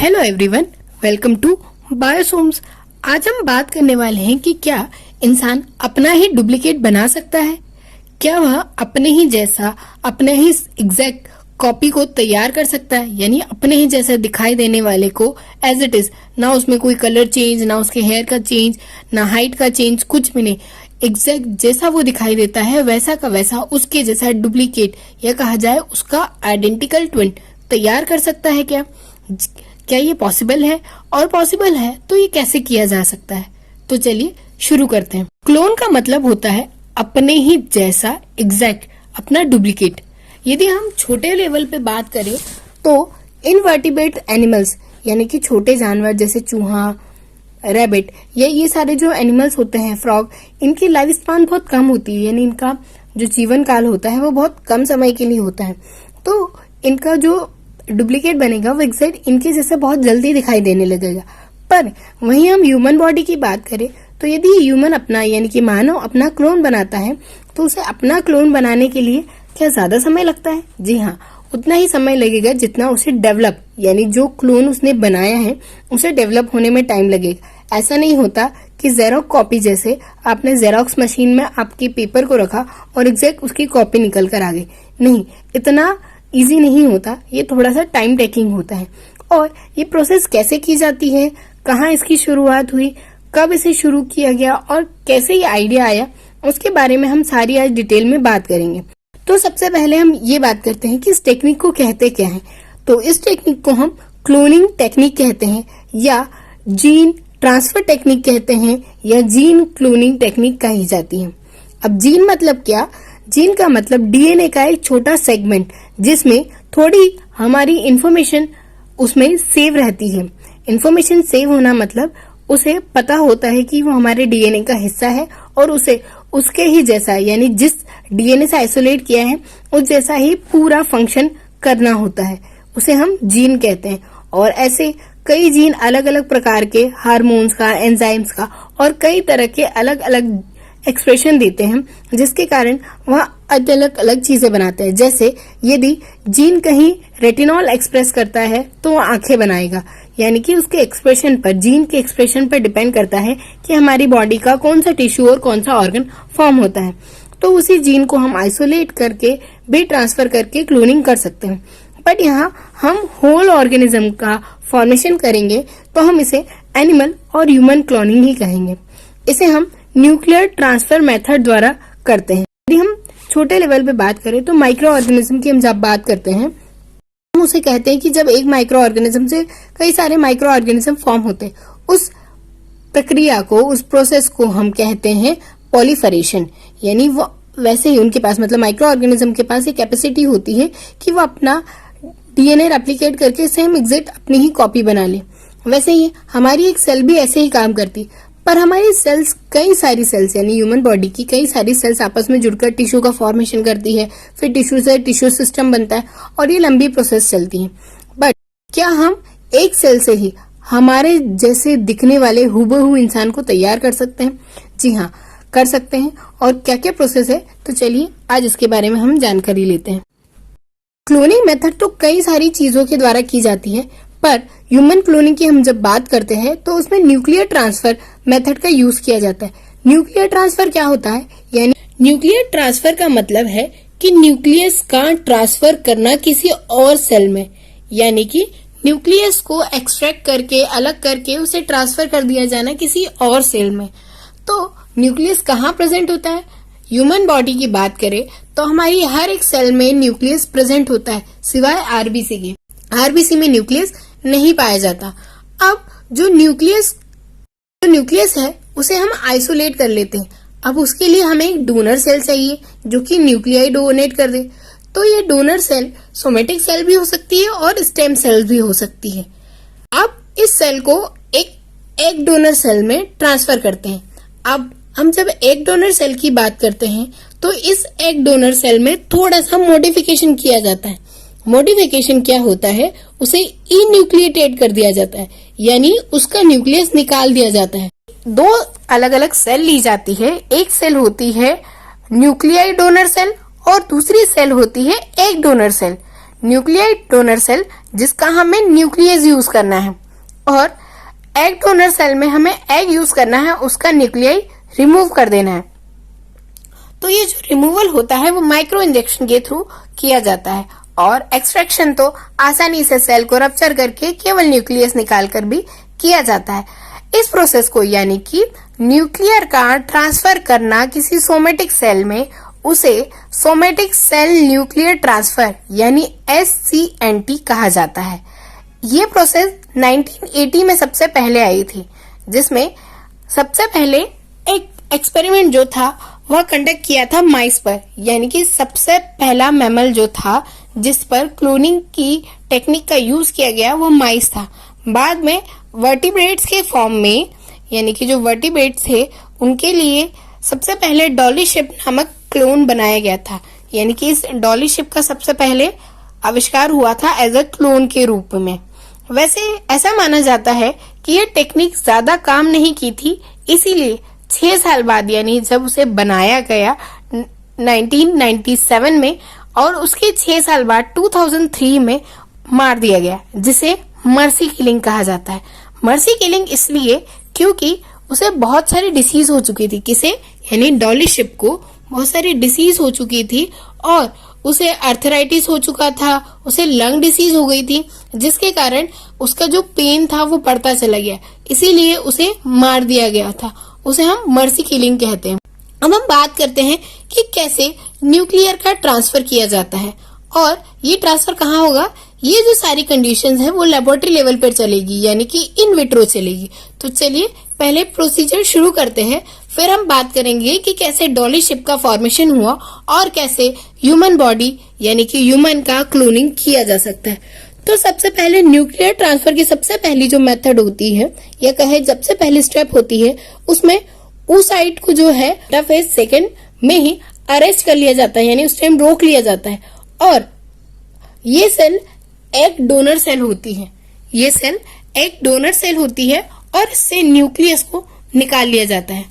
Hello everyone, welcome to Biosomes. आज हम बात करने वाले हैं कि क्या इंसान अपना ही डुप्लीकेट बना सकता है। क्या वह अपने ही जैसा, अपने ही एग्जैक्ट कॉपी को तैयार कर सकता है, यानी अपने ही जैसा दिखाई देने वाले को एज इट इज, ना उसमें कोई कलर चेंज, ना उसके हेयर का चेंज, ना हाइट का चेंज, कुछ भी नहीं, एग्जैक्ट जैसा वो दिखाई देता है वैसा का वैसा उसके जैसा डुप्लीकेट या कहा जाए उसका आइडेंटिकल ट्विन तैयार कर सकता है। क्या ये पॉसिबल है? और पॉसिबल है तो ये कैसे किया जा सकता है? तो चलिए शुरू करते हैं। क्लोन का मतलब होता है अपने ही जैसा एग्जैक्ट, अपना डुप्लीकेट। यदि हम छोटे लेवल पे बात करें तो इनवर्टिब्रेट एनिमल्स यानी कि छोटे जानवर जैसे चूहा, रैबिट या ये सारे जो एनिमल्स होते हैं, फ्रॉग, इनकी लाइफ स्पान बहुत कम होती है, यानी इनका जो जीवन काल होता है वो बहुत कम समय के लिए होता है। तो इनका जो डुप्लीकेट बनेगा वो एग्जैक्ट इनके जैसे बहुत जल्दी दिखाई देने लगेगा। पर वहीं हम ह्यूमन बॉडी की बात करें तो यदि ह्यूमन अपना यानी कि मानव अपना क्लोन बनाता है तो उसे अपना क्लोन बनाने के लिए क्या ज्यादा समय लगता है? जी हाँ, उतना ही समय लगेगा जितना उसे डेवलप यानी जो क्लोन उसने बनाया है उसे डेवलप होने में टाइम लगेगा। ऐसा नहीं होता कि जेरोक्स कॉपी जैसे आपने जेरोक्स मशीन में आपके पेपर को रखा और एग्जैक्ट उसकी कॉपी निकल कर आ गई। नहीं, इतना इजी नहीं होता, ये थोड़ा सा टाइम टेकिंग होता है। और ये प्रोसेस कैसे की जाती है, कहाँ इसकी शुरुआत हुई, कब इसे शुरू किया गया और कैसे ये आइडिया आया, उसके बारे में हम सारी आज डिटेल में बात करेंगे। तो सबसे पहले हम ये बात करते हैं कि इस टेक्निक को कहते क्या है। तो इस टेक्निक को हम क्लोनिंग टेक्निक कहते हैं या जीन ट्रांसफर टेक्निक कहते हैं या जीन क्लोनिंग टेक्निक कही जाती है। अब जीन मतलब क्या? जीन का मतलब डीएनए का एक छोटा सेगमेंट जिसमें थोड़ी हमारी इंफॉर्मेशन उसमें सेव रहती है। इंफॉर्मेशन सेव होना मतलब उसे पता होता है कि वो हमारे डीएनए का हिस्सा है और उसे उसके ही जैसा यानी जिस डीएनए से आइसोलेट किया है उस जैसा ही पूरा फंक्शन करना होता है, उसे हम जीन कहते हैं। और ऐसे कई जीन अलग अलग प्रकार के हार्मोन्स का, एंजाइम्स का और कई तरह के अलग अलग एक्सप्रेशन देते हैं जिसके कारण वह अलग अलग चीजें बनाते हैं। जैसे यदि जीन कहीं रेटिनॉल एक्सप्रेस करता है तो वह आंखें बनाएगा, यानी कि उसके एक्सप्रेशन पर, जीन के एक्सप्रेशन पर डिपेंड करता है कि हमारी बॉडी का कौन सा टिश्यू और कौन सा ऑर्गन फॉर्म होता है। तो उसी जीन को हम आइसोलेट करके भी ट्रांसफर करके क्लोनिंग कर सकते हैं। बट यहाँ हम होल ऑर्गेनिज्म का फॉर्मेशन करेंगे तो हम इसे एनिमल और ह्यूमन क्लोनिंग ही कहेंगे। इसे हम न्यूक्लियर ट्रांसफर मेथड द्वारा करते हैं। यदि हम छोटे लेवल पे बात करें तो माइक्रो ऑर्गेनिज्म की हम जब बात करते हैं हम उसे कहते हैं कि जब एक माइक्रो ऑर्गेनिज्म से कई सारे माइक्रो ऑर्गेनिज्म फॉर्म होते हैं, उस प्रक्रिया को, उस प्रोसेस को हम कहते हैं पॉलीफरेशन। यानी वो वैसे ही उनके पास, मतलब माइक्रो ऑर्गेनिज्म के पास एक कैपेसिटी होती है कि वो अपना डीएनए रेप्लिकेट करके सेम एग्जैक्ट अपनी ही कॉपी बना ले। वैसे ही हमारी एक सेल भी ऐसे ही काम करती, पर हमारी सेल्स, कई सारी सेल्स यानी ह्यूमन बॉडी की कई सारी सेल्स आपस में जुड़कर टिश्यू का फॉर्मेशन करती है, फिर टिश्यू से टिश्यू सिस्टम बनता है और ये लंबी प्रोसेस चलती है। बट क्या हम एक सेल से ही हमारे जैसे दिखने वाले हूबहू इंसान को तैयार कर सकते हैं? जी हाँ, कर सकते हैं। और क्या क्या प्रोसेस है, तो चलिए आज इसके बारे में हम जानकारी लेते हैं। क्लोनिंग मेथड तो कई सारी चीजों के द्वारा की जाती है, पर ह्यूमन क्लोनिंग की हम जब बात करते हैं तो उसमें न्यूक्लियर ट्रांसफर मेथड का यूज किया जाता है। न्यूक्लियर ट्रांसफर क्या होता है? यानी न्यूक्लियर ट्रांसफर का मतलब है कि न्यूक्लियस का ट्रांसफर करना किसी और सेल में, यानी कि न्यूक्लियस को एक्सट्रैक्ट करके, अलग करके उसे ट्रांसफर कर दिया जाना किसी और सेल में। तो न्यूक्लियस कहाँ प्रेजेंट होता है? ह्यूमन बॉडी की बात करें तो हमारी हर एक सेल में न्यूक्लियस प्रेजेंट होता है, सिवाय आरबीसी के। आरबीसी में न्यूक्लियस नहीं पाया जाता। अब जो न्यूक्लियस है उसे हम आइसोलेट कर लेते हैं। अब उसके लिए हमें एक डोनर सेल चाहिए जो कि न्यूक्लियाई डोनेट कर दे। तो ये डोनर सेल सोमेटिक सेल भी हो सकती है और स्टेम सेल भी हो सकती है। अब इस सेल को एक डोनर सेल में ट्रांसफर करते हैं। अब हम जब एक डोनर सेल की बात करते हैं तो इस एक डोनर सेल में थोड़ा सा मॉडिफिकेशन किया जाता है। मॉडिफिकेशन क्या होता है? उसे इन्यूक्लिएटेड कर दिया जाता है, यानी उसका न्यूक्लियस निकाल दिया जाता है। दो अलग अलग सेल ली जाती है। एक सेल होती है न्यूक्लियाई डोनर सेल और दूसरी सेल होती है एक donor cell. Nuclei donor cell जिसका हमें न्यूक्लियस यूज करना है, और एग डोनर सेल में हमें एग यूज करना है, उसका न्यूक्लियाई रिमूव कर देना है। तो ये जो रिमूवल होता है वो माइक्रो इंजेक्शन के थ्रू किया जाता है, और एक्सट्रैक्शन तो आसानी से सेल को रप्चर करके केवल न्यूक्लियस निकालकर भी किया जाता है। इस प्रोसेस को यानी कि न्यूक्लियर का ट्रांसफर करना किसी सोमेटिक सेल में, उसे सोमेटिक सेल न्यूक्लियर ट्रांसफर यानी SCNT कहा जाता है। ये प्रोसेस 1980 में सबसे पहले आई थी, जिसमें सबसे पहले एक एक्सपेरिमेंट जो था वह कंडक्ट किया था माइस पर, यानी कि सबसे पहला मैमल जो था जिस पर क्लोनिंग की टेक्निक का यूज किया गया वो माइस था। बाद में वर्टिब्रेट्स के फॉर्म में, यानी कि जो वर्टिब्रेट्स थे उनके लिए सबसे पहले डॉली शिप नामक क्लोन बनाया गया था, यानी कि इस डॉली शिप का सबसे पहले आविष्कार हुआ था एज अ क्लोन के रूप में। वैसे ऐसा माना जाता है कि यह टेक्निक ज्यादा काम नहीं की थी, इसीलिए 6 साल बाद यानी जब उसे बनाया गया 1997 में, और उसके 6 साल बाद 2003 में मार दिया गया, जिसे मर्सी किलिंग कहा जाता है। मर्सी किलिंग इसलिए क्योंकि उसे बहुत सारी डिसीज हो चुकी थी, किसे यानी डॉली शिप को बहुत सारी डिसीज हो चुकी थी, और उसे आर्थराइटिस हो चुका था, उसे लंग डिसीज हो गई थी, जिसके कारण उसका जो पेन था वो बढ़ता चला गया, इसीलिए उसे मार दिया गया था। उसे हम मर्सी किलिंग कहते हैं। अब हम बात करते हैं कि कैसे न्यूक्लियर का ट्रांसफर किया जाता है, और ये ट्रांसफर कहाँ होगा। ये जो सारी कंडीशंस हैं वो लेबोरेटरी लेवल पर चलेगी, यानी कि इन विट्रो चलेगी। तो चलिए पहले प्रोसीजर शुरू करते हैं, फिर हम बात करेंगे कि कैसे डॉली शिप का फॉर्मेशन हुआ और कैसे ह्यूमन बॉडी यानी कि ह्यूमन का क्लोनिंग किया जा सकता है। तो सबसे पहले न्यूक्लियर ट्रांसफर की सबसे पहली जो मेथड होती है, या कहे सबसे पहली स्टेप होती है, उसमें oocyte को जो है फेज सेकेंड में ही अरेस्ट कर लिया जाता है, यानी उस टाइम रोक लिया जाता है, और ये सेल एग डोनर सेल होती है। ये सेल एग डोनर सेल होती है, और इससे न्यूक्लियस को निकाल लिया जाता है।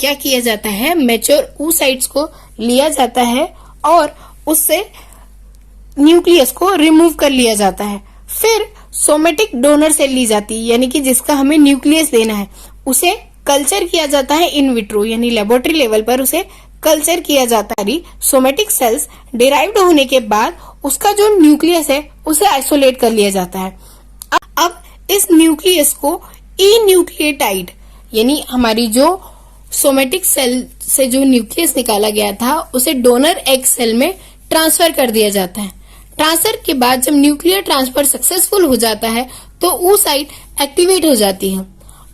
क्या किया जाता है, मैच्योर oocytes को लिया जाता है और उससे न्यूक्लियस को रिमूव कर लिया जाता है। फिर सोमेटिक डोनर सेल ली जाती है, यानी कि जिसका हमें न्यूक्लियस देना है, उसे कल्चर किया जाता है इन विट्रो, यानी लेबोरेटरी लेवल पर उसे कल्चर किया जाता है। सोमेटिक सेल्स डिराइव्ड होने के बाद उसका जो न्यूक्लियस है उसे आइसोलेट कर लिया जाता है। अब इस न्यूक्लियस को ई न्यूक्लियोटाइड, यानी हमारी जो सोमेटिक सेल से जो न्यूक्लियस निकाला गया था उसे डोनर एग सेल में ट्रांसफर कर दिया जाता है। ट्रांसफर के बाद जब न्यूक्लियर ट्रांसफर सक्सेसफुल हो जाता है तो oocyte एक्टिवेट हो जाती है।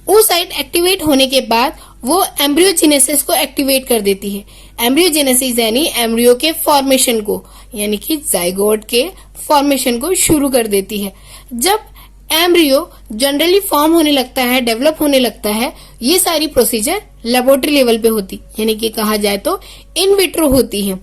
oocyte एक्टिवेट होने के बाद वो एम्ब्रियोजेनेसिस को एक्टिवेट कर देती है। एम्ब्रियोजेनेसिस यानी एम्ब्रियो के फॉर्मेशन को, यानी कि जाइगोट के फॉर्मेशन को शुरू कर देती है। जब एम्ब्रियो जनरली फॉर्म होने लगता है, डेवलप होने लगता है, ये सारी प्रोसीजर लेबोरेटरी लेवल पे होती, यानी कि कहा जाए तो इन विट्रो होती है।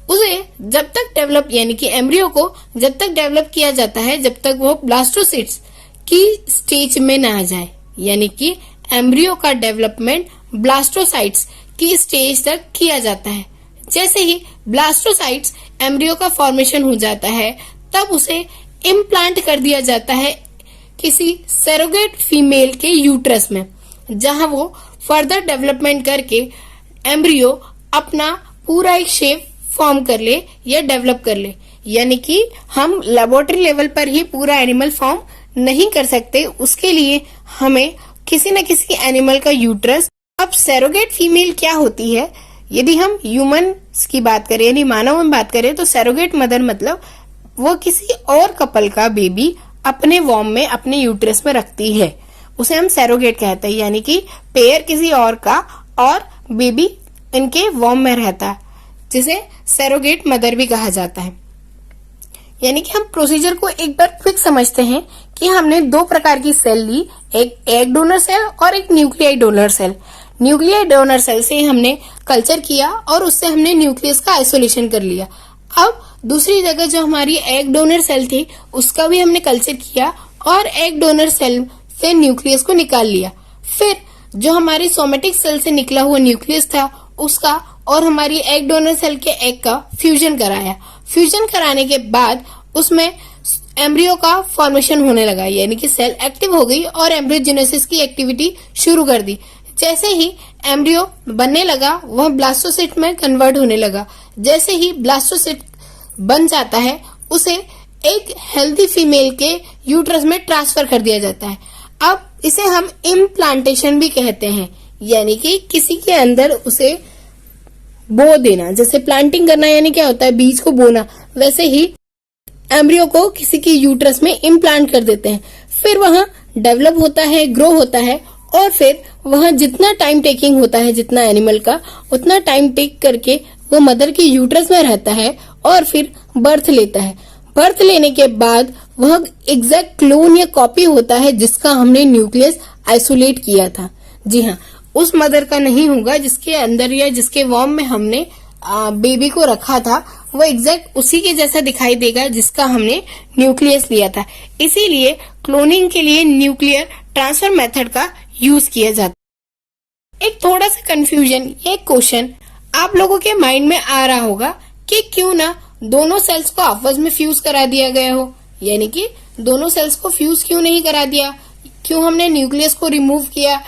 उसे जब तक डेवलप, यानी कि एम्ब्रियो को जब तक डेवलप किया जाता है जब तक वो ब्लास्टोसिस्ट की स्टेज में ना आ जाए, यानी कि एम्ब्रियो का डेवलपमेंट ब्लास्टोसाइट्स की स्टेज तक किया जाता है। जैसे ही ब्लास्टोसाइट्स एम्ब्रियो का फॉर्मेशन हो जाता है तब उसे इम्प्लांट कर दिया जाता है किसी सरोगेट फीमेल के यूट्रस में, जहां वो फर्दर डेवलपमेंट करके एम्ब्रियो अपना पूरा एक शेप फॉर्म कर ले या डेवलप कर ले। यानी कि हम लेबोरेटरी लेवल पर ही पूरा एनिमल फॉर्म नहीं कर सकते, उसके लिए हमें किसी न किसी एनिमल का यूट्रस। अब सरोगेट फीमेल क्या होती है, यदि हम ह्यूमन की बात करें यानी मानव में बात करें तो सरोगेट मदर मतलब वो किसी और कपल का बेबी अपने वॉर्म में, अपने यूट्रस में रखती है, उसे हम सरोगेट कहते हैं। यानी कि पेयर किसी और का और बेबी इनके वॉर्म में रहता है, जिसे सरोगेट मदर भी कहा जाता है। यानी कि हम प्रोसीजर को एक बार क्विक समझते हैं कि हमने 2 प्रकार की सेल ली, एक एग डोनर सेल और एक nuclei donor cell. Nuclei donor cell से हमने कल्चर किया और उससे हमने न्यूक्लियस का आइसोलेशन कर लिया। अब दूसरी जगह जो हमारी एग डोनर सेल थी उसका भी हमने कल्चर किया और एग डोनर सेल से न्यूक्लियस को निकाल लिया। फिर जो हमारी सोमेटिक सेल से निकला हुआ न्यूक्लियस था उसका और हमारी एग डोनर सेल के एग का फ्यूजन कराया। फ्यूजन कराने के बाद उसमें एम्ब्रियो का फॉर्मेशन होने लगा, यानी कि सेल एक्टिव हो गई और एम्ब्रियोजेनेसिस की एक्टिविटी शुरू कर दी। जैसे ही एम्ब्रियो बनने लगा वह ब्लास्टोसिस्ट में कन्वर्ट होने लगा। जैसे ही ब्लास्टोसिस्ट बन जाता है उसे एक हेल्दी फीमेल के यूट्रस में ट्रांसफर कर दिया जाता है। अब इसे हम इम्प्लांटेशन भी कहते हैं, यानी कि किसी के अंदर उसे बो देना। जैसे प्लांटिंग करना यानी क्या होता है, बीज को बोना, वैसे ही एम्ब्रियो को किसी की यूट्रस में इम्प्लांट कर देते हैं। फिर वहां डेवलप होता है, ग्रो होता है और फिर वहां जितना टाइम टेकिंग होता है, जितना एनिमल का, उतना टाइम टेक करके वो मदर की यूट्रस में रहता है और फिर बर्थ लेता है। बर्थ लेने के बाद वह एग्जैक्ट क्लोन या कॉपी होता है जिसका हमने न्यूक्लियस आइसोलेट किया था। जी हाँ, उस मदर का नहीं होगा जिसके अंदर या जिसके वॉर्म में हमने बेबी को रखा था, वो एग्जैक्ट उसी के जैसा दिखाई देगा जिसका हमने न्यूक्लियस लिया था। इसीलिए क्लोनिंग के लिए न्यूक्लियर ट्रांसफर मेथड का यूज किया जाता है। एक थोड़ा सा कंफ्यूजन, ये क्वेश्चन आप लोगों के माइंड में आ रहा होगा कि क्यों ना दोनों सेल्स को आपस में फ्यूज करा दिया गया हो, यानी कि दोनों सेल्स को फ्यूज क्यों नहीं करा दिया, क्यों हमने न्यूक्लियस को रिमूव किया।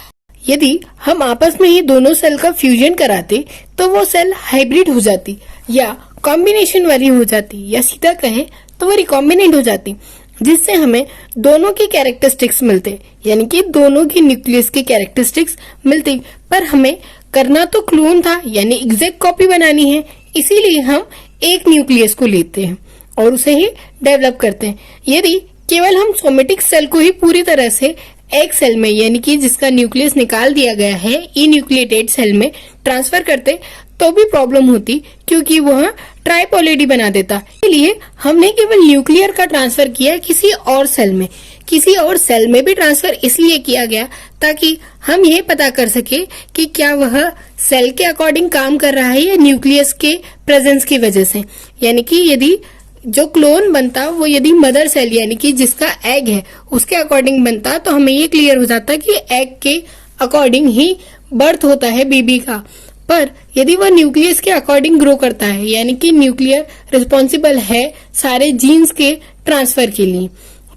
यदि हम आपस में ही दोनों सेल का फ्यूजन कराते तो वो सेल हाइब्रिड हो जाती या कॉम्बिनेशन वाली हो जाती, या सीधा कहें तो वो रिकॉम्बिनेंट हो जाती, जिससे हमें दोनों की कैरेक्टरिस्टिक्स मिलते, यानी कि दोनों की न्यूक्लियस की कैरेक्टरिस्टिक्स मिलती। पर हमें करना तो क्लोन था, यानी एग्जैक्ट कॉपी बनानी है, इसीलिए हम एक न्यूक्लियस को लेते हैं और उसे ही डेवलप करते हैं। यदि केवल हम सोमेटिक सेल को ही पूरी तरह से एक सेल में, यानी कि जिसका न्यूक्लियस निकाल दिया गया है, इन्यूक्लिएटेड सेल में ट्रांसफर करते तो भी प्रॉब्लम होती, क्योंकि वह ट्राइपोलिडी बना देता। इसलिए हमने केवल न्यूक्लियर का ट्रांसफर किया किसी और सेल में। किसी और सेल में भी ट्रांसफर इसलिए किया गया ताकि हम ये पता कर सके कि क्या वह सेल के अकॉर्डिंग काम कर रहा है या न्यूक्लियस के प्रेजेंस की वजह से। यानी कि यदि जो क्लोन बनता वो यदि मदर सेल, यानी कि जिसका एग है, उसके अकॉर्डिंग बनता तो हमें ये क्लियर हो जाता कि एग के अकॉर्डिंग ही बर्थ होता है बेबी का। पर यदि वह न्यूक्लियस के अकॉर्डिंग ग्रो करता है, यानी कि न्यूक्लियर रिस्पॉन्सिबल है सारे जीन्स के ट्रांसफर के लिए,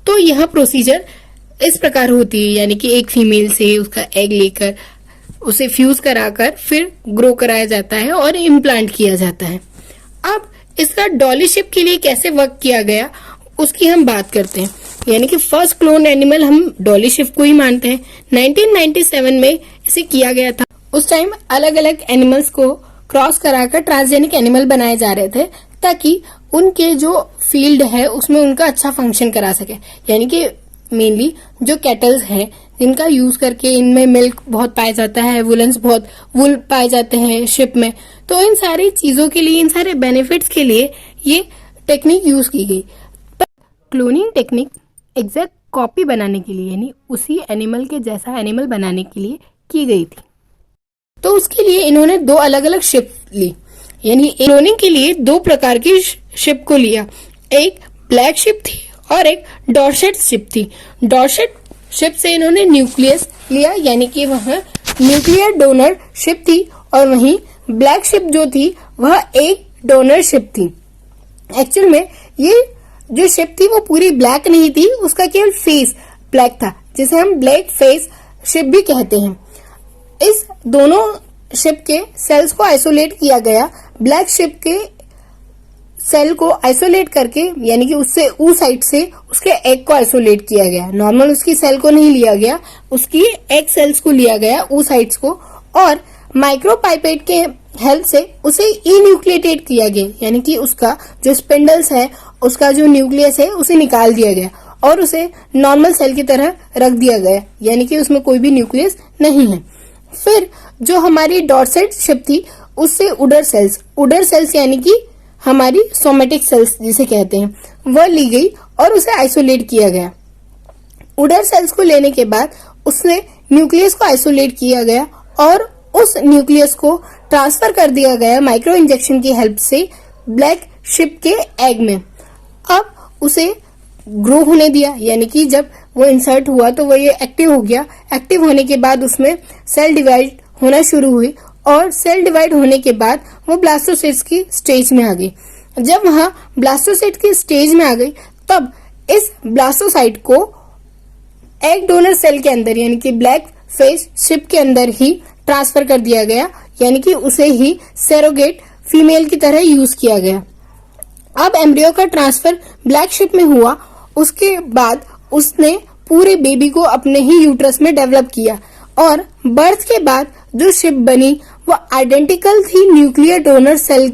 तो यह प्रोसीजर इस प्रकार होती है, यानी कि एक फीमेल से उसका एग लेकर उसे फ्यूज कराकर फिर ग्रो कराया जाता है और इम्प्लांट किया जाता है। अब इसका डॉलीशिप के लिए कैसे वर्क किया गया उसकी हम बात करते हैं, यानी कि फर्स्ट क्लोन एनिमल हम डॉलीशिप को ही मानते हैं। 1997 में इसे किया गया था। उस टाइम अलग अलग एनिमल्स को क्रॉस कराकर ट्रांसजेनिक एनिमल बनाए जा रहे थे ताकि उनके जो फील्ड है उसमें उनका अच्छा फंक्शन करा सके, यानी कि मेनली जो कैटल्स हैं जिनका यूज करके इनमें मिल्क बहुत पाया जाता है, वुलन्स बहुत वुल पाए जाते हैं शिप में, तो इन सारी चीजों के लिए, इन सारे बेनिफिट्स के लिए ये टेक्निक यूज की गई। पर क्लोनिंग टेक्निक एग्जैक्ट कॉपी बनाने के लिए, यानी उसी एनिमल के जैसा एनिमल बनाने के लिए की गई थी। तो उसके लिए इन्होंने दो अलग अलग शिप ली, यानी क्लोनिंग के लिए दो प्रकार की शिप को लिया। एक ब्लैक शिप थी और एक डॉर्सेट शिप थी। डॉर्सेट शिप से इन्होंने न्यूक्लियस लिया, यानी कि वह न्यूक्लियर डोनर शिप थी, और वहीं ब्लैक शिप जो थी वह एक डोनर शिप थी। एक्चुअल में ये जो शिप थी वो पूरी ब्लैक नहीं थी, उसका केवल फेस ब्लैक था, जिसे हम ब्लैक फेस शिप भी कहते हैं। इस दोनों शिप के सेल्स को आइसोलेट किया गया। ब्लैक शिप के सेल को आइसोलेट करके, यानी कि उससे उस साइड से उसके एग को आइसोलेट किया गया। नॉर्मल उसकी सेल को नहीं लिया गया, उसकी एग सेल्स को लिया गया, उस साइड्स को, और माइक्रोपाइपेट के हेल्प से उसे इन्यूक्लिएटेड किया गया, यानी कि उसका जो स्पिंडल्स है, उसका जो न्यूक्लियस है, उसे निकाल दिया गया और उसे नॉर्मल सेल की तरह रख दिया गया, यानी कि उसमें कोई भी न्यूक्लियस नहीं है। फिर जो हमारी डॉर्सेट शिप थी उससे उडर सेल्स यानी कि हमारी सोमेटिक सेल्स जिसे कहते हैं, वह ली गई और उसे आइसोलेट किया गया। उडर सेल्स को लेने के बाद उसने न्यूक्लियस को आइसोलेट किया गया और उस न्यूक्लियस को ट्रांसफर कर दिया गया माइक्रो इंजेक्शन की हेल्प से ब्लैक शिप के एग में। अब उसे ग्रो होने दिया, यानी कि जब वो इंसर्ट हुआ तो वो ये एक्टिव हो गया। एक्टिव होने के बाद उसमें सेल डिवाइड होना शुरू हुई और सेल डिवाइड होने के बाद वो ब्लास्टोसिस्ट की स्टेज में आ गई। जब वह ब्लास्टोसाइट के स्टेज में आ गई तब इस ब्लास्टोसाइट को एग डोनर सेल के अंदर यानी कि ब्लैक फेस शिप के अंदर ही ट्रांसफर कर दिया गया, यानी कि उसे ही सरोगेट फीमेल की तरह यूज किया गया। अब एम्ब्रियो का ट्रांसफर ब्लैक शिप में हुआ, उसके बाद उसने पूरे बेबी को अपने ही यूट्रस में डेवलप किया और बर्थ के बाद जो शिप बनी वो आइडेंटिकल थी न्यूक्लियर डोनर सेल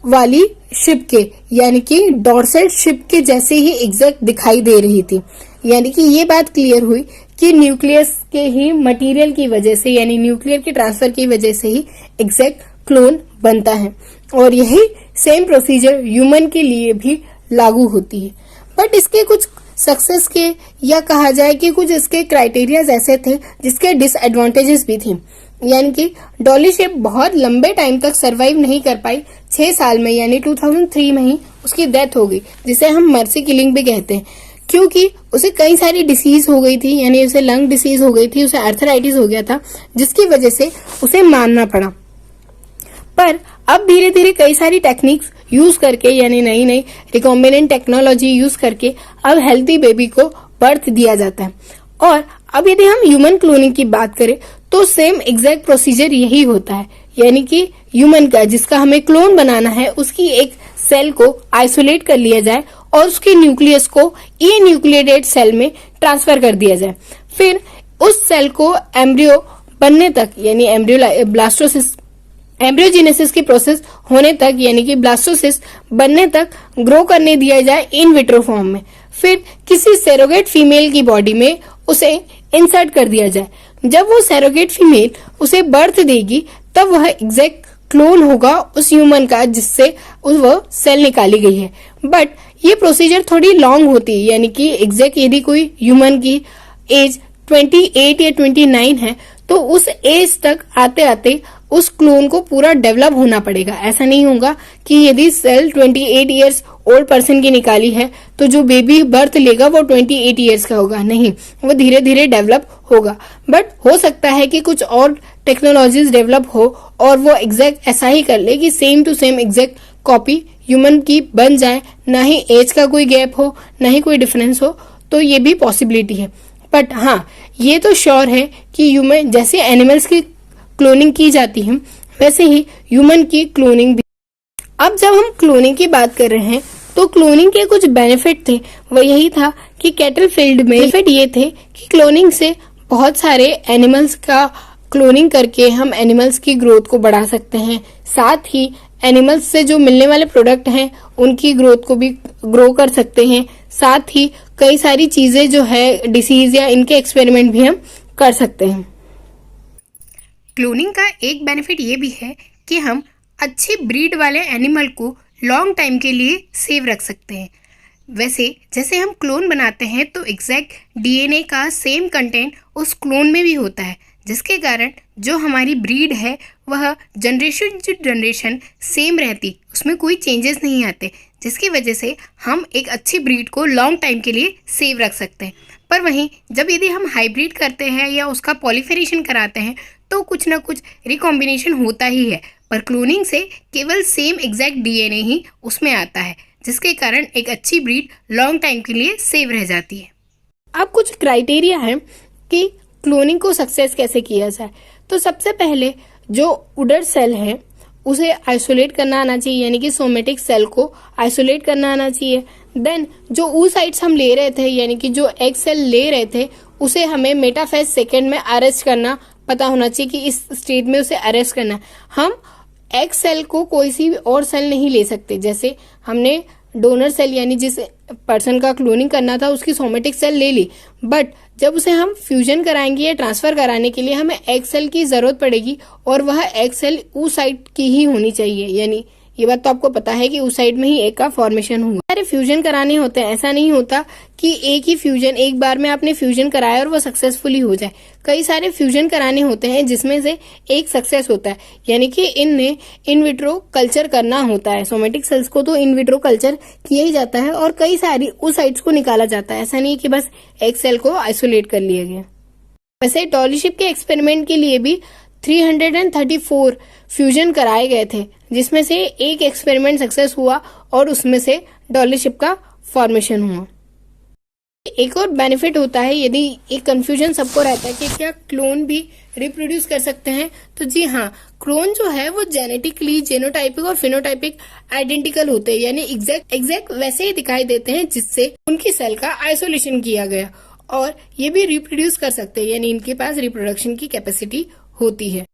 वाली शिप के, यानी कि डॉर्सेट शिप के जैसे ही एग्जैक्ट दिखाई दे रही थी। यानी कि ये बात क्लियर हुई कि न्यूक्लियस के ही मटेरियल की वजह से यानी न्यूक्लियर के ट्रांसफर की वजह से ही एग्जैक्ट क्लोन बनता है और यही सेम प्रोसीजर ह्यूमन के लिए भी लागू होती है। बट इसके कुछ सक्सेस के या कहा जाए कि कुछ इसके क्राइटेरियाज ऐसे थे जिसके डिसएडवांटेजेस भी थे, यानी कि डॉली शिप बहुत लंबे टाइम तक सरवाइव नहीं कर पाई। 6 साल में यानी 2003 में ही उसकी डेथ हो गई, जिसे हम मर्सी किलिंग भी कहते हैं, क्योंकि उसे कई सारी डिसीज हो गई थी, यानी उसे लंग डिसीज हो गई थी, उसे आर्थराइटिस हो गया था, जिसकी वजह से उसे मारना पड़ा। पर अब धीरे धीरे कई सारी टेक्निक्स यूज करके यानी नई नई रिकॉम्बिनेंट टेक्नोलॉजी यूज करके अब हेल्थी बेबी को बर्थ दिया जाता है। और अब यदि हम ह्यूमन क्लोनिंग की बात करें तो सेम एग्जैक्ट प्रोसीजर यही होता है, यानी कि ह्यूमन का जिसका हमें क्लोन बनाना है उसकी एक सेल को आइसोलेट कर लिया जाए और उसके न्यूक्लियस को ई न्यूक्लिएटेड सेल में ट्रांसफर कर दिया जाए। फिर उस सेल को एम्ब्रियो बनने तक यानी एम्ब्रियोजेनेसिस की प्रोसेस होने तक यानी कि ब्लास्टोसिस बनने तक ग्रो करने दिया जाए इन विट्रो फॉर्म में। फिर किसी सरोगेट फीमेल की बॉडी में उसे इंसर्ट कर दिया जाए। जब वो सरोगेट फीमेल उसे बर्थ देगी तब वह एग्जैक्ट क्लोन होगा उस ह्यूमन का जिससे वो सेल निकाली गई है। बट ये प्रोसीजर थोड़ी लॉन्ग होती है, यानी कि एग्जैक्ट यदि कोई ह्यूमन की एज 28 या 29 है तो उस एज तक आते आते उस क्लोन को पूरा डेवलप होना पड़ेगा। ऐसा नहीं होगा कि यदि सेल 28 इयर्स ओल्ड पर्सन की निकाली है तो जो बेबी बर्थ लेगा वो 28 इयर्स का होगा, नहीं, वो धीरे धीरे डेवलप होगा। बट हो सकता है कि कुछ और टेक्नोलॉजीज डेवलप हो और वो एग्जैक्ट ऐसा ही कर ले कि same to same exact copy human की बन जाए, ना ही एज का कोई गैप हो ना ही कोई डिफरेंस हो, तो ये भी पॉसिबिलिटी है। बट हाँ, ये तो श्योर है कि ह्यूमन जैसे एनिमल्स की क्लोनिंग की जाती है वैसे ही ह्यूमन की क्लोनिंग भी। अब जब हम क्लोनिंग की बात कर रहे हैं तो क्लोनिंग के कुछ बेनिफिट थे, वो यही था कि कैटल फील्ड में बेनिफिट ये थे कि क्लोनिंग से बहुत सारे एनिमल्स का क्लोनिंग करके हम एनिमल्स की ग्रोथ को बढ़ा सकते हैं। साथ ही एनिमल्स से जो मिलने वाले प्रोडक्ट हैं उनकी ग्रोथ को भी ग्रो कर सकते हैं। साथ ही कई सारी चीजें जो है डिसीज या इनके एक्सपेरिमेंट भी हम कर सकते हैं। क्लोनिंग का एक बेनिफिट ये भी है कि हम अच्छी ब्रीड वाले एनिमल को लॉन्ग टाइम के लिए सेव रख सकते हैं। वैसे जैसे हम क्लोन बनाते हैं तो एग्जैक्ट डीएनए का सेम कंटेंट उस क्लोन में भी होता है, जिसके कारण जो हमारी ब्रीड है वह जनरेशन टू जनरेशन सेम रहती, उसमें कोई चेंजेस नहीं आते, जिसकी वजह से हम एक अच्छी ब्रीड को लॉन्ग टाइम के लिए सेव रख सकते हैं। पर वहीं जब यदि हम हाइब्रिड करते हैं या उसका पॉलीफेरेशन कराते हैं तो कुछ ना कुछ रिकॉम्बिनेशन होता ही है, पर क्लोनिंग से केवल सेम एग्जैक्ट डीएनए ही उसमें आता है, जिसके कारण एक अच्छी ब्रीड लॉन्ग टाइम के लिए सेव रह जाती है। अब कुछ क्राइटेरिया है कि क्लोनिंग को सक्सेस कैसे किया जाए। तो सबसे पहले जो उडर सेल है उसे आइसोलेट करना आना चाहिए, यानी कि सोमेटिक सेल को आइसोलेट करना आना चाहिए। देन जो oocytes हम ले रहे थे यानी कि जो एग सेल ले रहे थे उसे हमें मेटाफेज सेकेंड में अरेस्ट करना पता होना चाहिए कि इस स्टेज में उसे अरेस्ट करना। हम एग सेल को कोई सी और सेल नहीं ले सकते, जैसे हमने डोनर सेल यानी जिस पर्सन का क्लोनिंग करना था उसकी सोमेटिक सेल ले ली, बट जब उसे हम फ्यूजन कराएंगे या ट्रांसफर कराने के लिए हमें एग सेल की जरूरत पड़ेगी और वह एग सेल oocyte की ही होनी चाहिए। यानी ये बात तो आपको पता है कि oocyte में ही एग का फॉर्मेशन हुआ। सारे फ्यूजन कराने होते हैं, ऐसा नहीं होता कि एक ही फ्यूजन एक बार में आपने फ्यूजन कराया और वो सक्सेसफुली हो जाए। कई सारे फ्यूजन कराने होते हैं जिसमें से एक सक्सेस होता है, यानी कि इनने इन विट्रो कल्चर करना होता है। सोमेटिक सेल्स को तो इन विट्रो कल्चर किया ही जाता है और कई सारी oocytes को निकाला जाता है, ऐसा नहीं कि बस एग सेल को आइसोलेट कर लिया गया। वैसे डॉली शिप के एक्सपेरिमेंट के लिए भी 334 फ्यूजन कराए गए थे, जिसमें से एक एक्सपेरिमेंट सक्सेस हुआ और उसमें से डॉलर शिप का फॉर्मेशन हुआ। एक और बेनिफिट होता है, यदि एक कंफ्यूजन सबको रहता है कि क्या क्लोन भी रिप्रोड्यूस कर सकते हैं, तो जी हाँ, क्लोन जो है वो जेनेटिकली जेनोटाइपिक और फिनोटाइपिक आइडेंटिकल होते हैं, यानी एग्जैक्ट वैसे ही दिखाई देते हैं जिससे उनकी सेल का आइसोलेशन किया गया, और ये भी रिप्रोड्यूस कर सकते हैं, यानी इनके पास रिप्रोडक्शन की कैपेसिटी होती है।